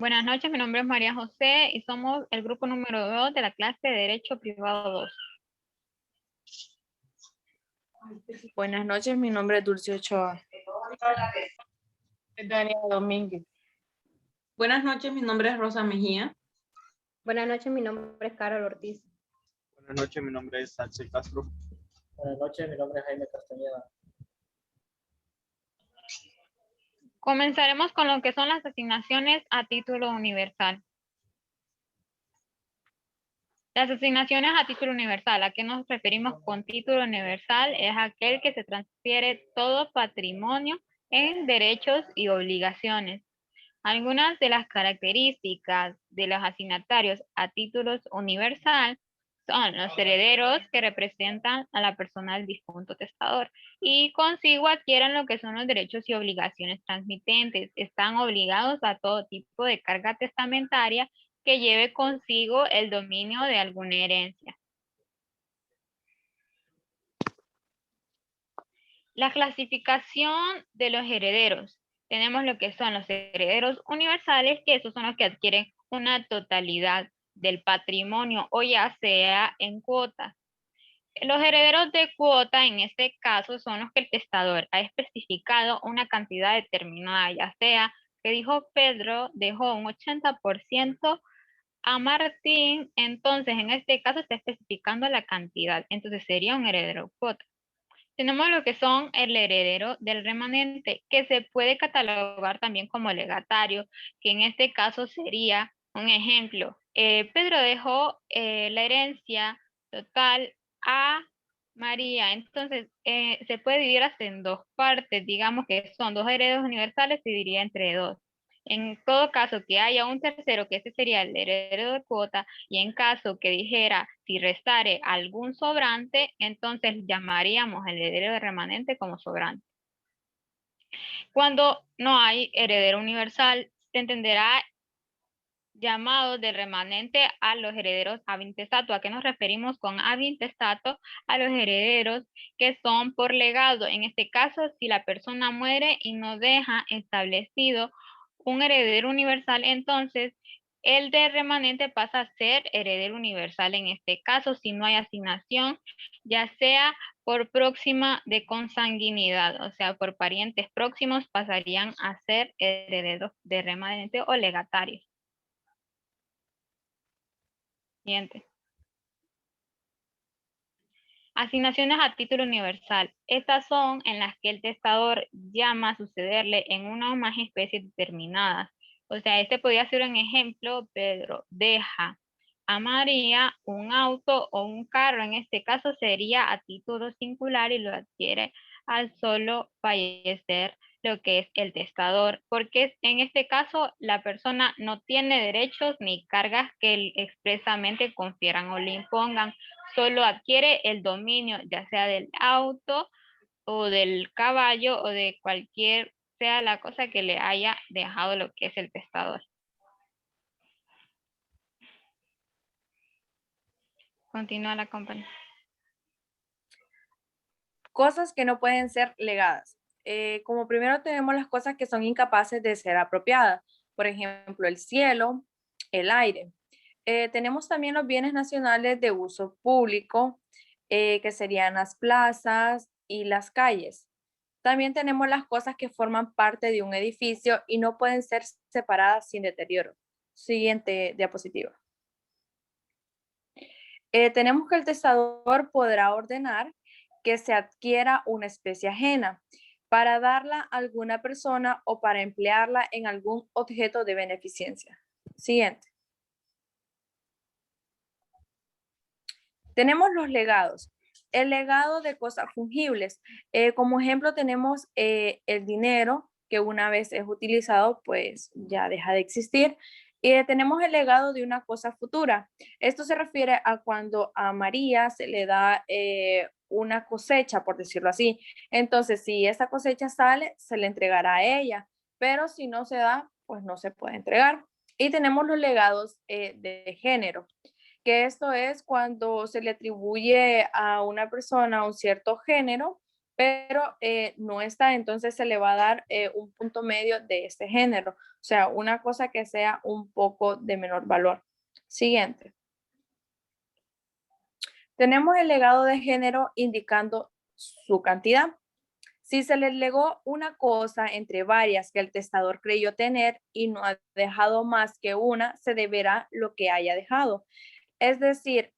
Buenas noches, mi nombre es María José y somos el grupo número 2 de la clase de Derecho Privado 2. Buenas noches, mi nombre es Dulce Ochoa. Daniela Domínguez. Buenas noches, mi nombre es Rosa Mejía. Buenas noches, mi nombre es Carol Ortiz. Buenas noches, mi nombre es Axel Castro. Buenas noches, mi nombre es Jaime Castañeda. Comenzaremos con lo que son las asignaciones a título universal. Las asignaciones a título universal, ¿a qué nos referimos con título universal? Es aquel que se transfiere todo patrimonio en derechos y obligaciones. Algunas de las características de los asignatarios a títulos universal son los herederos que representan a la persona del difunto testador y consigo adquieren lo que son los derechos y obligaciones transmitentes. Están obligados a todo tipo de carga testamentaria que lleve consigo el dominio de alguna herencia. La clasificación de los herederos. Tenemos lo que son los herederos universales, que esos son los que adquieren una totalidad del patrimonio o ya sea en cuotas. Los herederos de cuota en este caso son los que el testador ha especificado una cantidad determinada, ya sea que dijo Pedro dejó un 80% a Martín, entonces en este caso está especificando la cantidad, entonces sería un heredero cuota. Tenemos lo que son el heredero del remanente, que se puede catalogar también como legatario, que en este caso sería un ejemplo. Pedro dejó la herencia total a María, entonces se puede dividir hasta en dos partes, digamos que son dos herederos universales, se dividiría entre dos. En todo caso que haya un tercero, que ese sería el heredero de cuota, y en caso que dijera si restare algún sobrante, entonces llamaríamos el heredero de remanente como sobrante. Cuando no hay heredero universal, se entenderá llamado de remanente a los herederos ab intestato. ¿A qué nos referimos con ab intestato? A los herederos que son por legado. En este caso, si la persona muere y no deja establecido un heredero universal, entonces el de remanente pasa a ser heredero universal en este caso, si no hay asignación, ya sea por próxima de consanguinidad, o sea, por parientes próximos pasarían a ser herederos de remanente o legatarios. Siguiente. Asignaciones a título universal. Estas son en las que el testador llama a sucederle en una o más especies determinadas. O sea, este podría ser un ejemplo. Pedro deja a María un auto o un carro. En este caso sería a título singular y lo adquiere al solo fallecer lo que es el testador, porque en este caso la persona no tiene derechos ni cargas que expresamente confieran o le impongan, solo adquiere el dominio ya sea del auto o del caballo o de cualquier sea la cosa que le haya dejado lo que es el testador. Continúa la compañía. Cosas que no pueden ser legadas. Como primero tenemos las cosas que son incapaces de ser apropiadas. Por ejemplo, el cielo, el aire. Tenemos también los bienes nacionales de uso público, que serían las plazas y las calles. También tenemos las cosas que forman parte de un edificio y no pueden ser separadas sin deterioro. Siguiente diapositiva. Tenemos que el testador podrá ordenar que se adquiera una especie ajena para darla a alguna persona o para emplearla en algún objeto de beneficencia. Siguiente. Tenemos los legados. El legado de cosas fungibles. Como ejemplo tenemos el dinero que una vez es utilizado pues ya deja de existir. Tenemos el legado de una cosa futura. Esto se refiere a cuando a María se le da una cosecha, por decirlo así. Entonces, si esa cosecha sale, se le entregará a ella, pero si no se da, pues no se puede entregar. Y tenemos los legados de género, que esto es cuando se le atribuye a una persona un cierto género pero no está, entonces se le va a dar un punto medio de este género, o sea, una cosa que sea un poco de menor valor. Siguiente. Tenemos el legado de género indicando su cantidad. Si se le legó una cosa entre varias que el testador creyó tener y no ha dejado más que una, se deberá lo que haya dejado. Es decir,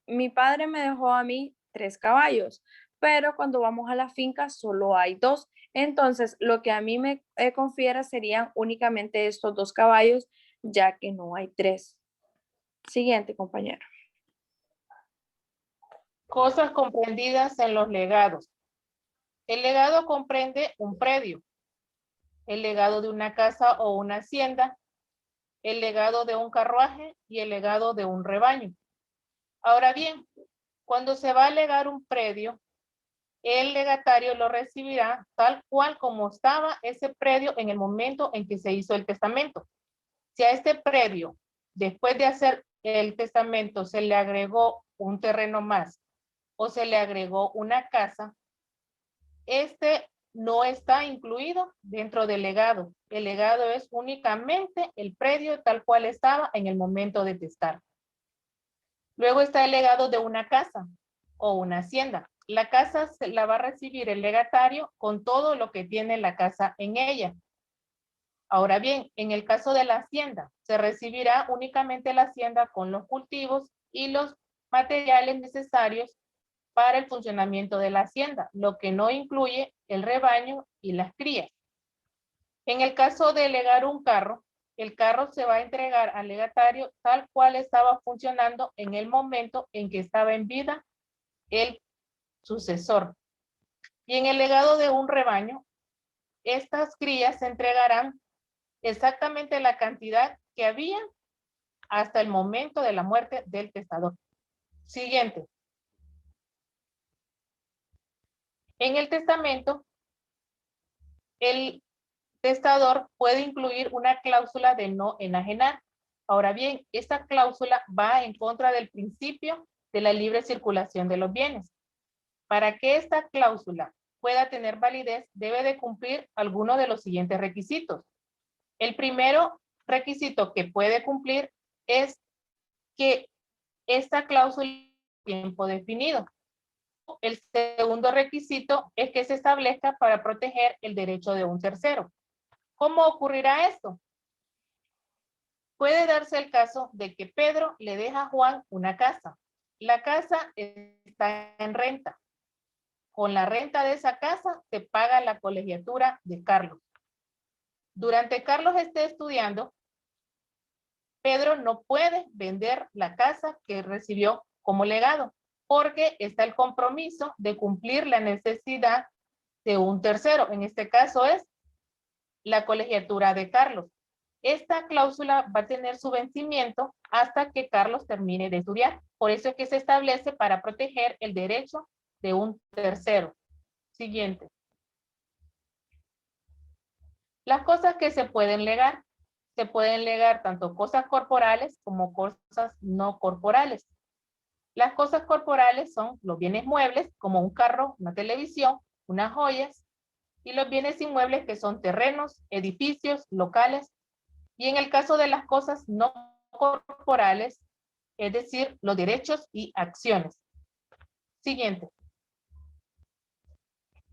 mi padre me dejó a mí 3 caballos, pero cuando vamos a la finca solo hay 2. Entonces, lo que a mí me confiere serían únicamente estos 2 caballos, ya que no hay 3. Siguiente, compañero. Cosas comprendidas en los legados. El legado comprende un predio, el legado de una casa o una hacienda, el legado de un carruaje y el legado de un rebaño. Ahora bien, cuando se va a legar un predio, el legatario lo recibirá tal cual como estaba ese predio en el momento en que se hizo el testamento. Si a este predio, después de hacer el testamento, se le agregó un terreno más o se le agregó una casa, este no está incluido dentro del legado. El legado es únicamente el predio tal cual estaba en el momento de testar. Luego está el legado de una casa o una hacienda. La casa la va a recibir el legatario con todo lo que tiene la casa en ella. Ahora bien, en el caso de la hacienda, se recibirá únicamente la hacienda con los cultivos y los materiales necesarios para el funcionamiento de la hacienda, lo que no incluye el rebaño y las crías. En el caso de legar un carro, el carro se va a entregar al legatario tal cual estaba funcionando en el momento en que estaba en vida el sucesor. Y en el legado de un rebaño, estas crías se entregarán exactamente la cantidad que había hasta el momento de la muerte del testador. Siguiente. En el testamento, el testador puede incluir una cláusula de no enajenar. Ahora bien, esta cláusula va en contra del principio de la libre circulación de los bienes. Para que esta cláusula pueda tener validez, debe de cumplir alguno de los siguientes requisitos. El primero requisito que puede cumplir es que esta cláusula tiene tiempo definido. El segundo requisito es que se establezca para proteger el derecho de un tercero. ¿Cómo ocurrirá esto? Puede darse el caso de que Pedro le deja a Juan una casa. La casa está en renta. Con la renta de esa casa se paga la colegiatura de Carlos. Durante Carlos esté estudiando, Pedro no puede vender la casa que recibió como legado, porque está el compromiso de cumplir la necesidad de un tercero. En este caso es la colegiatura de Carlos. Esta cláusula va a tener su vencimiento hasta que Carlos termine de estudiar. Por eso es que se establece para proteger el derecho de un tercero. Siguiente. Las cosas que se pueden legar. Se pueden legar tanto cosas corporales como cosas no corporales. Las cosas corporales son los bienes muebles, como un carro, una televisión, unas joyas, y los bienes inmuebles que son terrenos, edificios, locales. Y en el caso de las cosas no corporales, es decir, los derechos y acciones. Siguiente.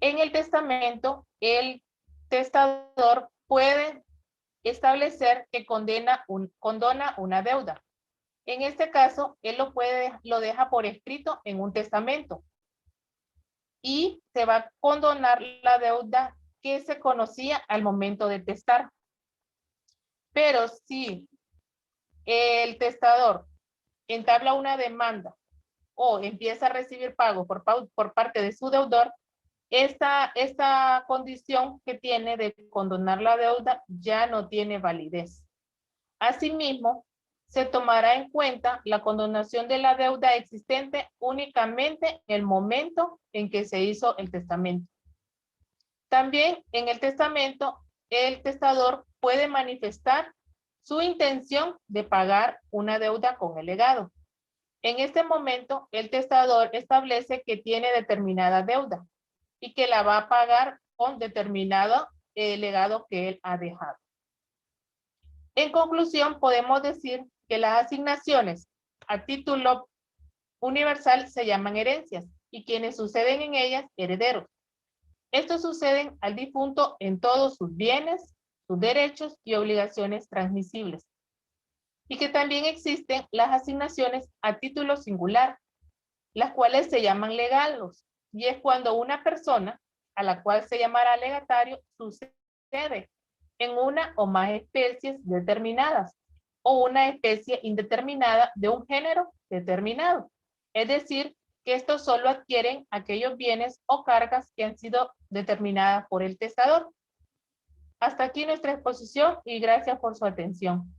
En el testamento, el testador puede establecer que condona una deuda. En este caso, él lo deja por escrito en un testamento y se va a condonar la deuda que se conocía al momento de testar. Pero si el testador entabla una demanda o empieza a recibir pago por parte de su deudor, esta condición que tiene de condonar la deuda ya no tiene validez. Asimismo, se tomará en cuenta la condonación de la deuda existente únicamente en el momento en que se hizo el testamento. También en el testamento, el testador puede manifestar su intención de pagar una deuda con el legado. En este momento, el testador establece que tiene determinada deuda y que la va a pagar con determinado legado que él ha dejado. En conclusión, podemos decir que las asignaciones a título universal se llaman herencias y quienes suceden en ellas, herederos. Estos suceden al difunto en todos sus bienes, sus derechos y obligaciones transmisibles. Y que también existen las asignaciones a título singular, las cuales se llaman legados, y es cuando una persona, a la cual se llamará legatario, sucede en una o más especies determinadas, o una especie indeterminada de un género determinado. Es decir, que estos solo adquieren aquellos bienes o cargas que han sido determinadas por el testador. Hasta aquí nuestra exposición y gracias por su atención.